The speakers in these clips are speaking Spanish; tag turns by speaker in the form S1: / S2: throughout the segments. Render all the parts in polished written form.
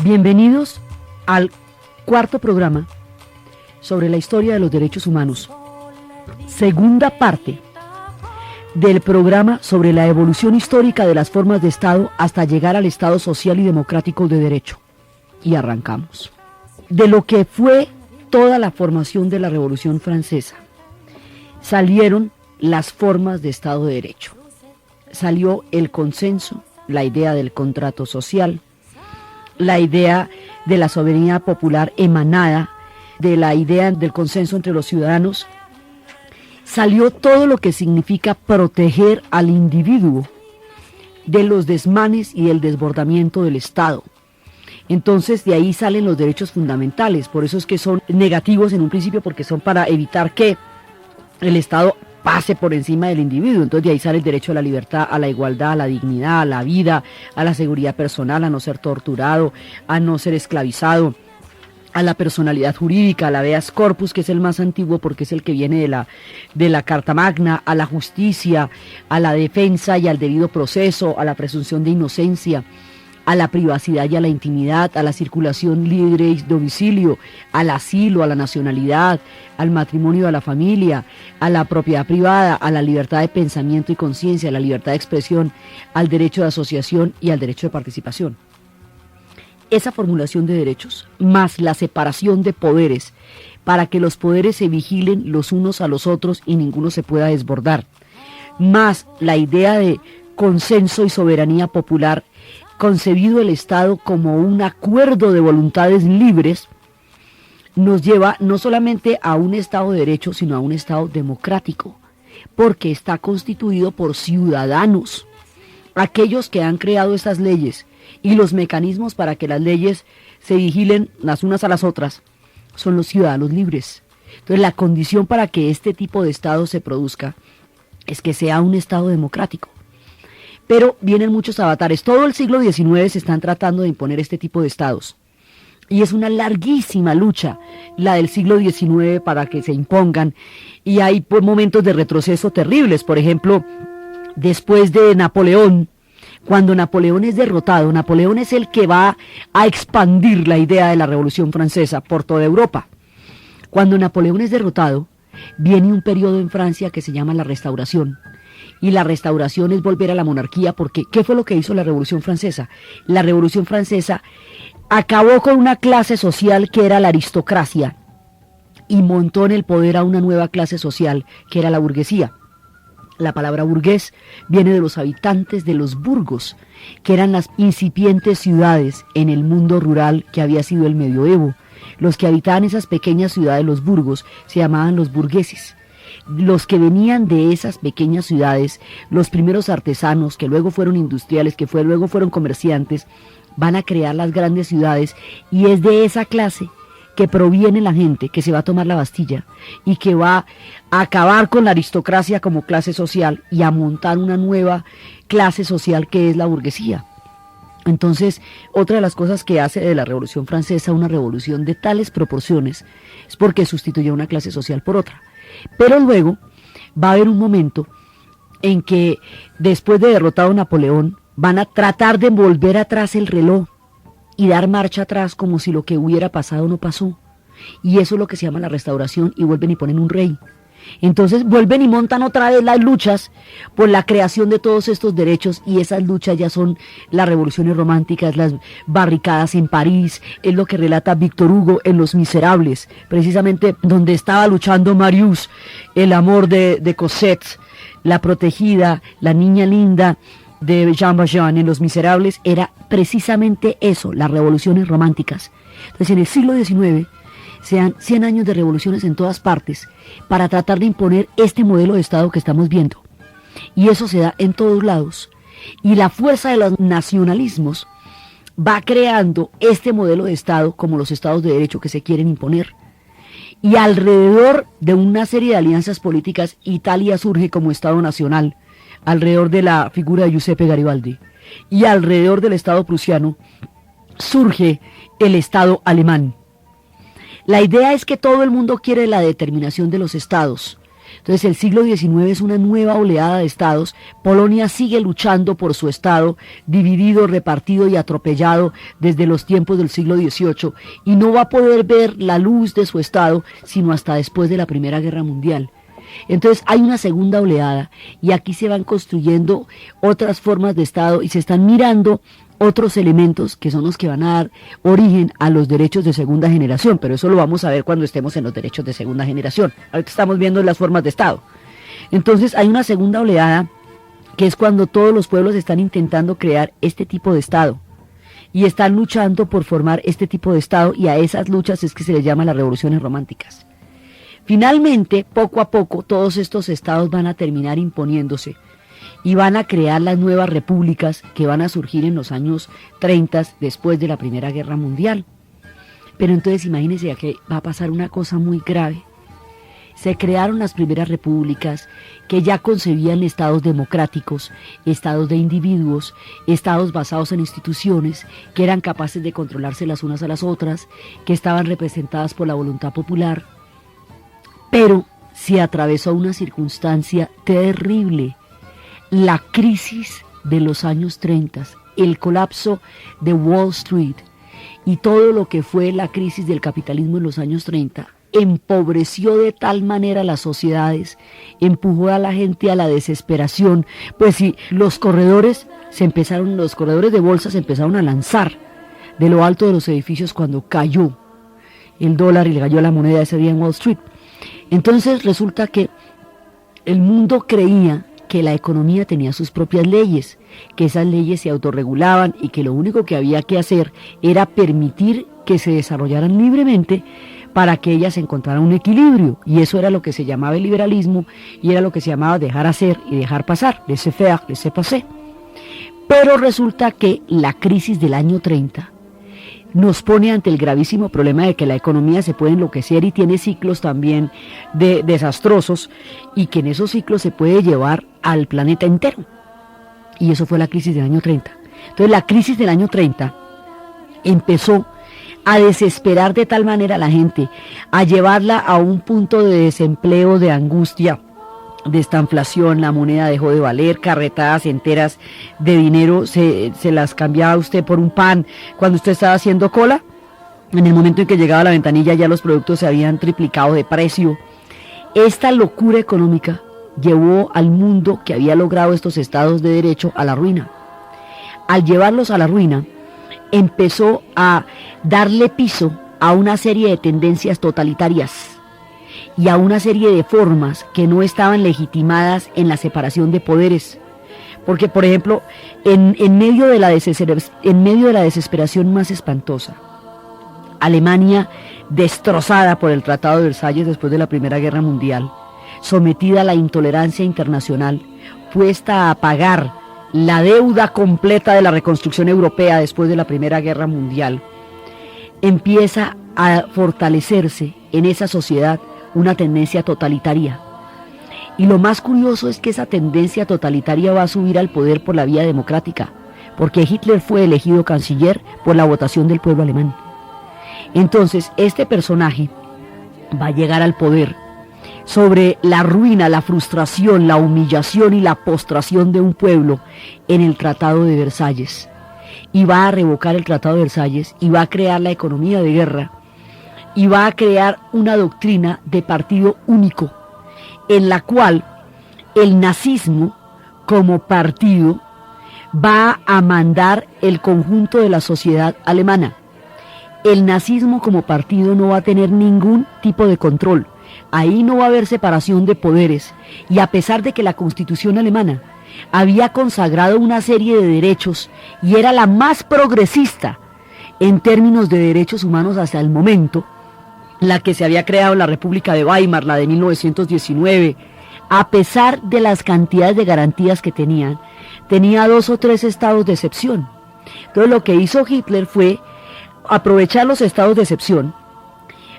S1: Bienvenidos al cuarto programa sobre la historia de los derechos humanos, segunda parte del programa sobre la evolución histórica de las formas de Estado hasta llegar al Estado social y democrático de derecho. Y arrancamos. De lo que fue toda la formación de la Revolución Francesa, salieron las formas de Estado de Derecho. Salió el consenso, la idea del contrato social, la idea de la soberanía popular emanada de la idea del consenso entre los ciudadanos. Salió todo lo que significa proteger al individuo de los desmanes y del desbordamiento del Estado. Entonces de ahí salen los derechos fundamentales, por eso es que son negativos en un principio, porque son para evitar que el Estado pase por encima del individuo. Entonces de ahí sale el derecho a la libertad, a la igualdad, a la dignidad, a la vida, a la seguridad personal, a no ser torturado, a no ser esclavizado, a la personalidad jurídica, a la habeas corpus, que es el más antiguo porque es el que viene de la Carta Magna, a la justicia, a la defensa y al debido proceso, a la presunción de inocencia, a la privacidad y a la intimidad, a la circulación libre y domicilio, al asilo, a la nacionalidad, al matrimonio, a la familia, a la propiedad privada, a la libertad de pensamiento y conciencia, a la libertad de expresión, al derecho de asociación y al derecho de participación. Esa formulación de derechos, más la separación de poderes, para que los poderes se vigilen los unos a los otros y ninguno se pueda desbordar, más la idea de consenso y soberanía popular, concebido el Estado como un acuerdo de voluntades libres, nos lleva no solamente a un Estado de Derecho, sino a un Estado democrático, porque está constituido por ciudadanos, aquellos que han creado estas leyes y los mecanismos para que las leyes se vigilen las unas a las otras, son los ciudadanos libres. Entonces la condición para que este tipo de Estado se produzca es que sea un Estado democrático. Pero vienen muchos avatares. Todo el siglo XIX se están tratando de imponer este tipo de estados. Y es una larguísima lucha la del siglo XIX para que se impongan. Y hay momentos de retroceso terribles. Por ejemplo, después de Napoleón, cuando Napoleón es derrotado, Napoleón es el que va a expandir la idea de la Revolución Francesa por toda Europa. Cuando Napoleón es derrotado, viene un periodo en Francia que se llama la Restauración. Y la restauración es volver a la monarquía, porque ¿qué fue lo que hizo la Revolución Francesa? La Revolución Francesa acabó con una clase social que era la aristocracia y montó en el poder a una nueva clase social que era la burguesía. La palabra burgués viene de los habitantes de los burgos, que eran las incipientes ciudades en el mundo rural que había sido el medioevo. Los que habitaban esas pequeñas ciudades, los burgos, se llamaban los burgueses. Los que venían de esas pequeñas ciudades, los primeros artesanos, que luego fueron industriales, que luego fueron comerciantes, van a crear las grandes ciudades, y es de esa clase que proviene la gente que se va a tomar la Bastilla y que va a acabar con la aristocracia como clase social y a montar una nueva clase social que es la burguesía. Entonces, otra de las cosas que hace de la Revolución Francesa una revolución de tales proporciones es porque sustituye una clase social por otra. Pero luego va a haber un momento en que después de derrotado Napoleón van a tratar de volver atrás el reloj y dar marcha atrás como si lo que hubiera pasado no pasó. Y eso es lo que se llama la restauración, y vuelven y ponen un rey. Entonces vuelven y montan otra vez las luchas por la creación de todos estos derechos, y esas luchas ya son las revoluciones románticas, las barricadas en París, es lo que relata Víctor Hugo en Los Miserables, precisamente donde estaba luchando Marius, el amor de Cosette, la protegida, la niña linda de Jean Valjean en Los Miserables, era precisamente eso, las revoluciones románticas. Entonces en el siglo XIX sean 100 años de revoluciones en todas partes para tratar de imponer este modelo de Estado que estamos viendo. Y eso se da en todos lados. Y la fuerza de los nacionalismos va creando este modelo de Estado como los Estados de Derecho que se quieren imponer. Y alrededor de una serie de alianzas políticas, Italia surge como Estado nacional, alrededor de la figura de Giuseppe Garibaldi. Y alrededor del Estado prusiano surge el Estado alemán. La idea es que todo el mundo quiere la determinación de los estados, Entonces el siglo XIX es una nueva oleada de estados. Polonia sigue luchando por su estado, dividido, repartido y atropellado desde los tiempos del siglo XVIII, y no va a poder ver la luz de su estado sino hasta después de la Primera Guerra Mundial. Entonces hay una segunda oleada y aquí se van construyendo otras formas de estado y se están mirando otros elementos que son los que van a dar origen a los derechos de segunda generación, pero eso lo vamos a ver cuando estemos en los derechos de segunda generación. Ahorita estamos viendo las formas de Estado. Entonces hay una segunda oleada que es cuando todos los pueblos están intentando crear este tipo de Estado y están luchando por formar este tipo de Estado, y a esas luchas es que se les llama las revoluciones románticas. Finalmente, poco a poco, todos estos estados van a terminar imponiéndose y van a crear las nuevas repúblicas que van a surgir en los años 30 después de la Primera Guerra Mundial. Pero entonces imagínense que va a pasar una cosa muy grave. Se crearon las primeras repúblicas que ya concebían estados democráticos, estados de individuos, estados basados en instituciones que eran capaces de controlarse las unas a las otras, que estaban representadas por la voluntad popular. Pero se atravesó una circunstancia terrible, la crisis de los años 30, el colapso de Wall Street y todo lo que fue la crisis del capitalismo en los años 30, empobreció de tal manera las sociedades, empujó a la gente a la desesperación. Pues sí, los corredores de bolsa se empezaron a lanzar de lo alto de los edificios cuando cayó el dólar y le cayó la moneda ese día en Wall Street. Entonces resulta que el mundo creía que la economía tenía sus propias leyes, que esas leyes se autorregulaban y que lo único que había que hacer era permitir que se desarrollaran libremente para que ellas encontraran un equilibrio, y eso era lo que se llamaba el liberalismo y era lo que se llamaba dejar hacer y dejar pasar, laissez-faire, laissez-passer. Pero resulta que la crisis del año 30 nos pone ante el gravísimo problema de que la economía se puede enloquecer y tiene ciclos también desastrosos, y que en esos ciclos se puede llevar al planeta entero. Y eso fue la crisis del año 30. Entonces la crisis del año 30 empezó a desesperar de tal manera a la gente, a llevarla a un punto de desempleo, de angustia, de esta inflación. La moneda dejó de valer, carretadas enteras de dinero se las cambiaba usted por un pan cuando usted estaba haciendo cola. En el momento en que llegaba a la ventanilla ya los productos se habían triplicado de precio. Esta locura económica llevó al mundo que había logrado estos estados de derecho a la ruina. Al llevarlos a la ruina, empezó a darle piso a una serie de tendencias totalitarias y a una serie de formas que no estaban legitimadas en la separación de poderes. Porque, por ejemplo, en medio de la desesperación más espantosa, Alemania, destrozada por el Tratado de Versalles después de la Primera Guerra Mundial, sometida a la intolerancia internacional, puesta a pagar la deuda completa de la reconstrucción europea después de la Primera Guerra Mundial, empieza a fortalecerse en esa sociedad una tendencia totalitaria. Y lo más curioso es que esa tendencia totalitaria va a subir al poder por la vía democrática, porque Hitler fue elegido canciller por la votación del pueblo alemán. Entonces, este personaje va a llegar al poder sobre la ruina, la frustración, la humillación y la postración de un pueblo en el Tratado de Versalles. Y va a revocar el Tratado de Versalles y va a crear la economía de guerra y va a crear una doctrina de partido único, en la cual el nazismo como partido va a mandar el conjunto de la sociedad alemana. El nazismo como partido no va a tener ningún tipo de control. Ahí no va a haber separación de poderes, y a pesar de que la Constitución alemana había consagrado una serie de derechos y era la más progresista en términos de derechos humanos hasta el momento, la que se había creado la República de Weimar, la de 1919, a pesar de las cantidades de garantías que tenía 2 o 3 estados de excepción. Entonces lo que hizo Hitler fue aprovechar los estados de excepción,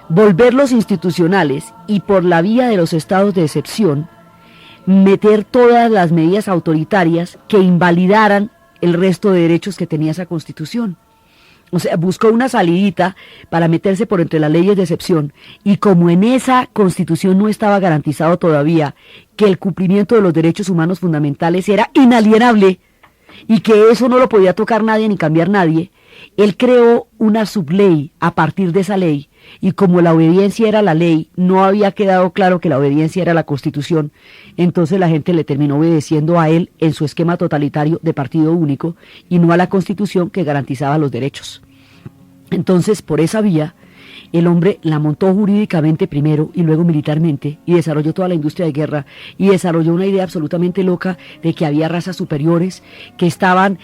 S1: volverlos institucionales y por la vía de los estados de excepción meter todas las medidas autoritarias que invalidaran el resto de derechos que tenía esa Constitución. O sea, buscó una salidita para meterse por entre las leyes de excepción. Y como en esa constitución no estaba garantizado todavía que el cumplimiento de los derechos humanos fundamentales era inalienable y que eso no lo podía tocar nadie ni cambiar nadie, él creó una subley a partir de esa ley. Y como la obediencia era la ley, no había quedado claro que la obediencia era la Constitución, entonces la gente le terminó obedeciendo a él en su esquema totalitario de partido único y no a la Constitución que garantizaba los derechos. Entonces, por esa vía, el hombre la montó jurídicamente primero y luego militarmente y desarrolló toda la industria de guerra y desarrolló una idea absolutamente loca de que había razas superiores que estaban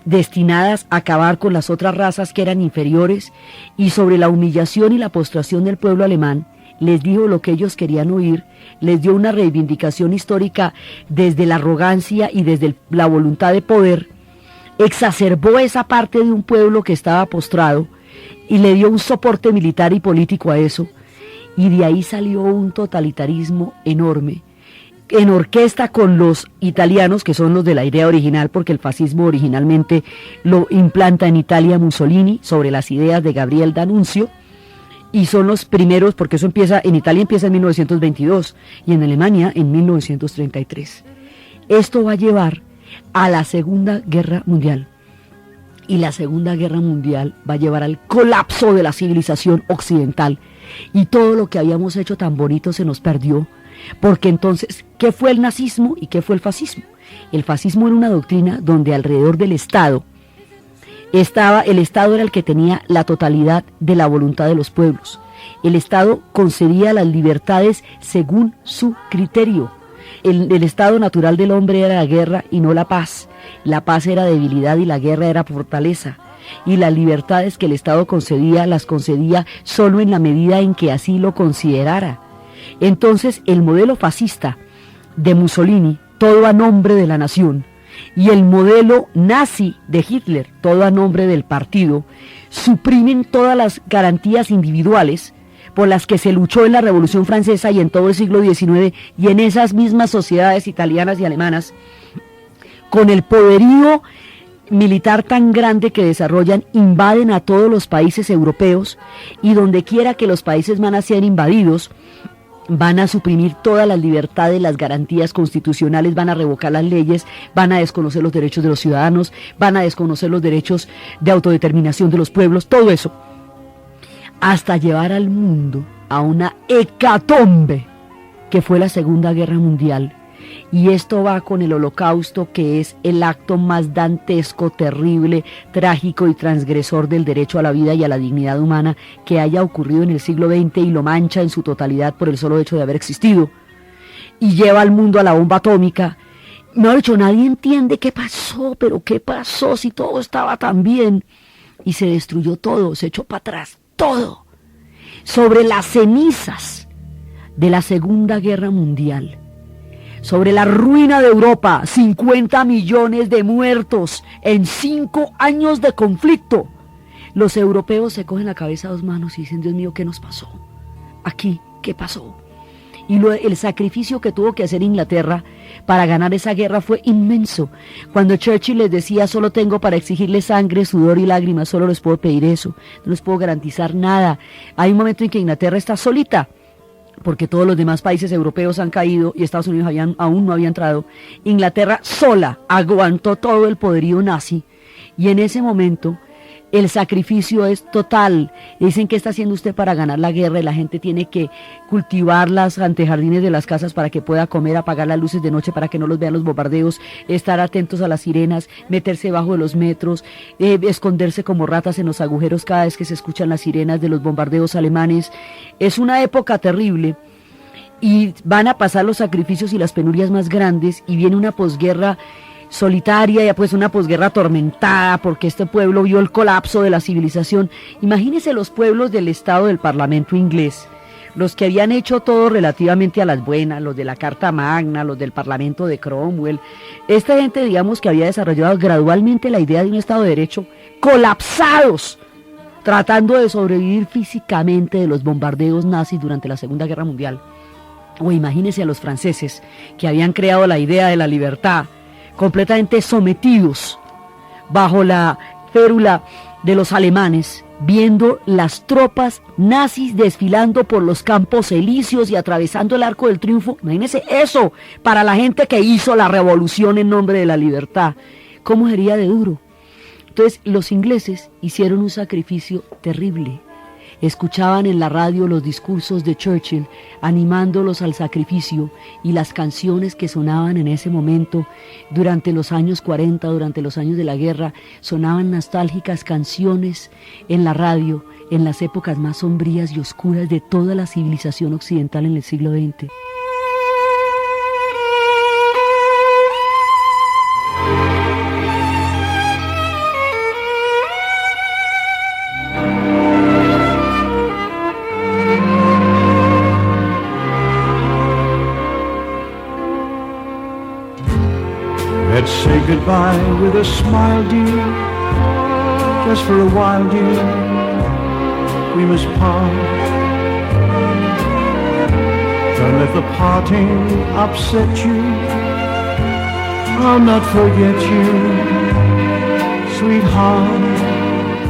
S1: destinadas a acabar con las otras razas que eran inferiores, y sobre la humillación y la postración del pueblo alemán les dijo lo que ellos querían oír, les dio una reivindicación histórica desde la arrogancia y desde la voluntad de poder, exacerbó esa parte de un pueblo que estaba postrado y le dio un soporte militar y político a eso, y de ahí salió un totalitarismo enorme, en orquesta con los italianos, que son los de la idea original, porque el fascismo originalmente lo implanta en Italia Mussolini, sobre las ideas de Gabriel D'Annunzio, y son los primeros, porque eso empieza, en Italia empieza en 1922, y en Alemania en 1933. Esto va a llevar a la Segunda Guerra Mundial. Y la Segunda Guerra Mundial va a llevar al colapso de la civilización occidental. Y todo lo que habíamos hecho tan bonito se nos perdió. Porque entonces, ¿qué fue el nazismo y qué fue el fascismo? El fascismo era una doctrina donde alrededor del Estado el Estado era el que tenía la totalidad de la voluntad de los pueblos. El Estado concedía las libertades según su criterio. El estado natural del hombre era la guerra y no la paz. La paz era debilidad y la guerra era fortaleza. Y las libertades que el Estado concedía, las concedía solo en la medida en que así lo considerara. Entonces, el modelo fascista de Mussolini, todo a nombre de la nación, y el modelo nazi de Hitler, todo a nombre del partido, suprimen todas las garantías individuales por las que se luchó en la Revolución Francesa y en todo el siglo XIX y en esas mismas sociedades italianas y alemanas, con el poderío militar tan grande que desarrollan, invaden a todos los países europeos, y donde quiera que los países van a ser invadidos, van a suprimir todas las libertades, las garantías constitucionales, van a revocar las leyes, van a desconocer los derechos de los ciudadanos, van a desconocer los derechos de autodeterminación de los pueblos, todo eso, hasta llevar al mundo a una hecatombe que fue la Segunda Guerra Mundial. Y esto va con el Holocausto, que es el acto más dantesco, terrible, trágico y transgresor del derecho a la vida y a la dignidad humana que haya ocurrido en el siglo XX, y lo mancha en su totalidad por el solo hecho de haber existido. Y lleva al mundo a la bomba atómica. No, de hecho, nadie entiende qué pasó, pero qué pasó si todo estaba tan bien. Y se destruyó todo, se echó para atrás todo. Sobre las cenizas de la Segunda Guerra Mundial, sobre la ruina de Europa, 50 millones de muertos en 5 años de conflicto. Los europeos se cogen la cabeza a 2 manos y dicen: Dios mío, ¿qué nos pasó? Aquí, ¿qué pasó? Y el sacrificio que tuvo que hacer Inglaterra para ganar esa guerra fue inmenso. Cuando Churchill les decía: solo tengo para exigirles sangre, sudor y lágrimas, solo les puedo pedir eso, no les puedo garantizar nada. Hay un momento en que Inglaterra está solita, porque todos los demás países europeos han caído y Estados Unidos aún no había entrado. Inglaterra sola aguantó todo el poderío nazi, y en ese momento el sacrificio es total. Dicen: ¿qué está haciendo usted para ganar la guerra? Y la gente tiene que cultivar las antejardines de las casas para que pueda comer, apagar las luces de noche para que no los vean los bombardeos, estar atentos a las sirenas, meterse bajo de los metros, esconderse como ratas en los agujeros cada vez que se escuchan las sirenas de los bombardeos alemanes. Es una época terrible, y van a pasar los sacrificios y las penurias más grandes, y viene una posguerra solitaria, ya pues una posguerra atormentada, porque este pueblo vio el colapso de la civilización. Imagínense los pueblos del Estado del Parlamento inglés, los que habían hecho todo relativamente a las buenas, los de la Carta Magna, los del Parlamento de Cromwell. Esta gente, digamos, que había desarrollado gradualmente la idea de un Estado de Derecho, colapsados, tratando de sobrevivir físicamente de los bombardeos nazis durante la Segunda Guerra Mundial. O imagínense a los franceses, que habían creado la idea de la libertad, completamente sometidos bajo la férula de los alemanes, viendo las tropas nazis desfilando por los Campos Elíseos y atravesando el Arco del Triunfo. Imagínense eso para la gente que hizo la revolución en nombre de la libertad. ¿Cómo sería de duro? Entonces los ingleses hicieron un sacrificio terrible. Escuchaban en la radio los discursos de Churchill animándolos al sacrificio, y las canciones que sonaban en ese momento durante los años 40, durante los años de la guerra, sonaban nostálgicas canciones en la radio en las épocas más sombrías y oscuras de toda la civilización occidental en el siglo XX.
S2: Let's say goodbye with a smile, dear. Just for a while, dear, we must part. Don't let the parting upset you. I'll not forget you, sweetheart.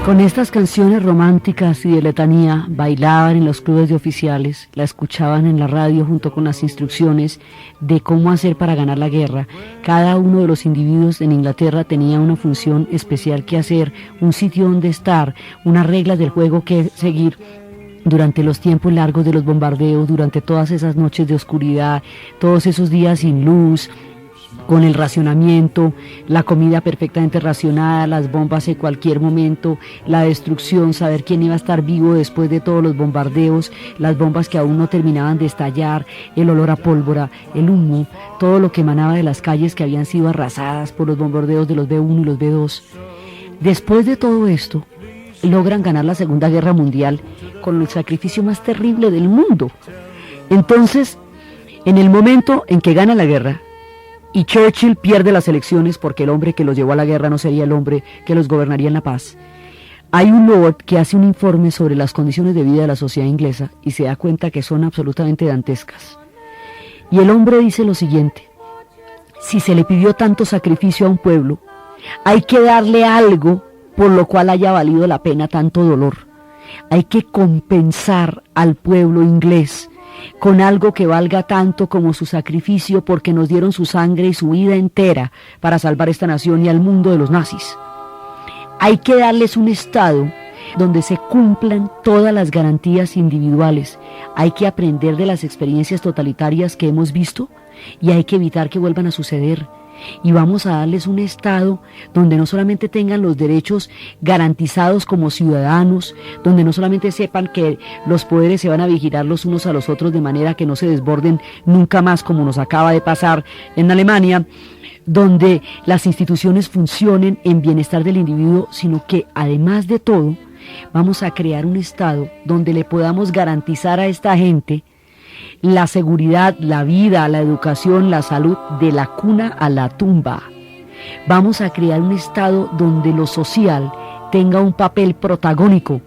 S1: Con estas canciones románticas y de letanía bailaban en los clubes de oficiales, la escuchaban en la radio junto con las instrucciones de cómo hacer para ganar la guerra. Cada uno de los individuos en Inglaterra tenía una función especial que hacer, un sitio donde estar, unas reglas del juego que seguir durante los tiempos largos de los bombardeos, durante todas esas noches de oscuridad, todos esos días sin luz, con el racionamiento, la comida perfectamente racionada, las bombas en cualquier momento, la destrucción, saber quién iba a estar vivo después de todos los bombardeos, las bombas que aún no terminaban de estallar, el olor a pólvora, el humo, todo lo que emanaba de las calles que habían sido arrasadas por los bombardeos de los B-1 y los B-2. Después de todo esto, logran ganar la Segunda Guerra Mundial con el sacrificio más terrible del mundo. Entonces, en el momento en que gana la guerra, y Churchill pierde las elecciones porque el hombre que los llevó a la guerra no sería el hombre que los gobernaría en la paz, hay un lord que hace un informe sobre las condiciones de vida de la sociedad inglesa y se da cuenta que son absolutamente dantescas. Y el hombre dice lo siguiente: si se le pidió tanto sacrificio a un pueblo, hay que darle algo por lo cual haya valido la pena tanto dolor. Hay que compensar al pueblo inglés con algo que valga tanto como su sacrificio, porque nos dieron su sangre y su vida entera para salvar esta nación y al mundo de los nazis. Hay que darles un Estado donde se cumplan todas las garantías individuales. Hay que aprender de las experiencias totalitarias que hemos visto y hay que evitar que vuelvan a suceder. Y vamos a darles un Estado donde no solamente tengan los derechos garantizados como ciudadanos, donde no solamente sepan que los poderes se van a vigilar los unos a los otros de manera que no se desborden nunca más, como nos acaba de pasar en Alemania, donde las instituciones funcionen en bienestar del individuo, sino que además de todo vamos a crear un Estado donde le podamos garantizar a esta gente la seguridad, la vida, la educación, la salud, de la cuna a la tumba. Vamos a crear un Estado donde lo social tenga un papel protagónico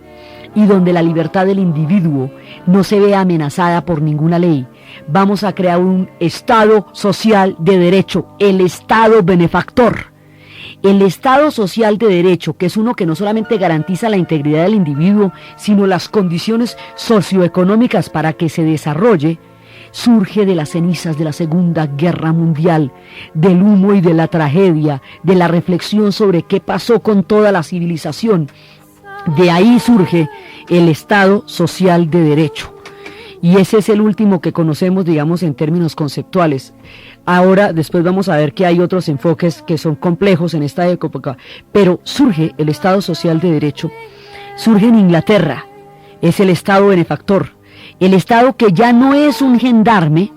S1: y donde la libertad del individuo no se vea amenazada por ninguna ley. Vamos a crear un Estado social de derecho, el Estado benefactor. El Estado social de derecho, que es uno que no solamente garantiza la integridad del individuo, sino las condiciones socioeconómicas para que se desarrolle, surge de las cenizas de la Segunda Guerra Mundial, del humo y de la tragedia, de la reflexión sobre qué pasó con toda la civilización. De ahí surge el Estado social de derecho. Y ese es el último que conocemos, digamos, en términos conceptuales. Ahora, después vamos a ver que hay otros enfoques que son complejos en esta época, pero surge el Estado social de derecho, surge en Inglaterra, es el Estado benefactor, el Estado que ya no es un gendarme,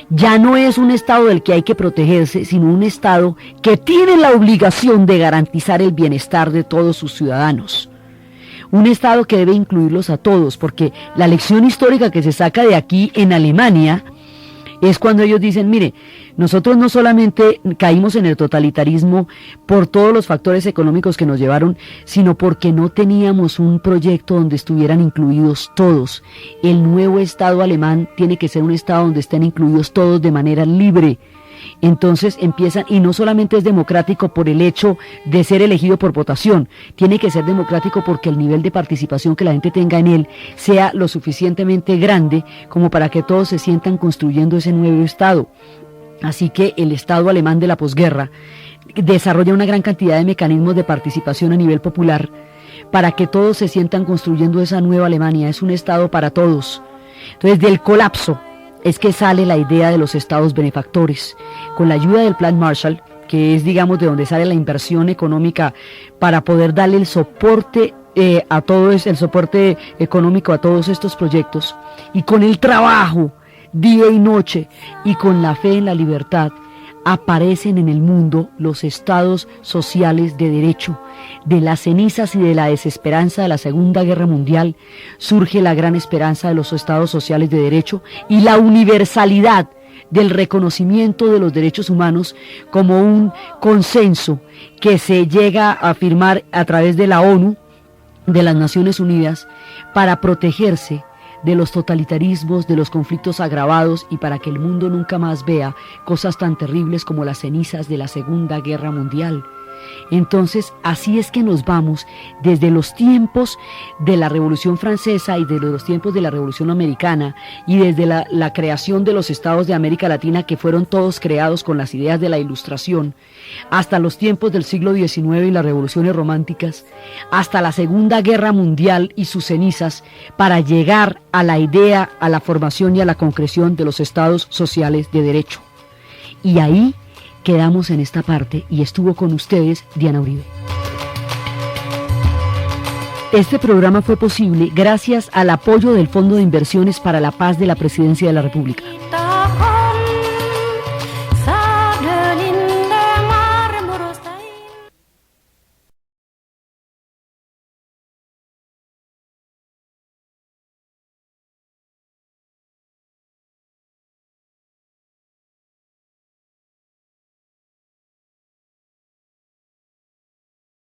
S1: ya no es un Estado del que hay que protegerse, sino un Estado que tiene la obligación de garantizar el bienestar de todos sus ciudadanos. Un Estado que debe incluirlos a todos, porque la lección histórica que se saca de aquí en Alemania es cuando ellos dicen, mire, nosotros no solamente caímos en el totalitarismo por todos los factores económicos que nos llevaron, sino porque no teníamos un proyecto donde estuvieran incluidos todos. El nuevo Estado alemán tiene que ser un Estado donde estén incluidos todos de manera libre. Entonces empiezan, y no solamente es democrático por el hecho de ser elegido por votación, tiene que ser democrático porque el nivel de participación que la gente tenga en él sea lo suficientemente grande como para que todos se sientan construyendo ese nuevo Estado. Así que el Estado alemán de la posguerra desarrolla una gran cantidad de mecanismos de participación a nivel popular para que todos se sientan construyendo esa nueva Alemania. Es un Estado para todos. Entonces, del colapso es que sale la idea de los estados benefactores, con la ayuda del Plan Marshall, que es, digamos, de donde sale la inversión económica para poder darle el soporte a todo el soporte económico a todos estos proyectos, y con el trabajo día y noche y con la fe en la libertad, aparecen en el mundo los estados sociales de derecho. De las cenizas y de la desesperanza de la Segunda Guerra Mundial surge la gran esperanza de los estados sociales de derecho y la universalidad del reconocimiento de los derechos humanos como un consenso que se llega a firmar a través de la ONU, de las Naciones Unidas, para protegerse de los totalitarismos, de los conflictos agravados y para que el mundo nunca más vea cosas tan terribles como las cenizas de la Segunda Guerra Mundial. Entonces, así es que nos vamos desde los tiempos de la Revolución Francesa y desde los tiempos de la Revolución Americana y desde la creación de los estados de América Latina, que fueron todos creados con las ideas de la Ilustración, hasta los tiempos del siglo XIX y las revoluciones románticas, hasta la Segunda Guerra Mundial y sus cenizas, para llegar a la idea, a la formación y a la concreción de los estados sociales de derecho. Y ahí quedamos en esta parte y estuvo con ustedes Diana Uribe. Este programa fue posible gracias al apoyo del Fondo de Inversiones para la Paz de la Presidencia de la República.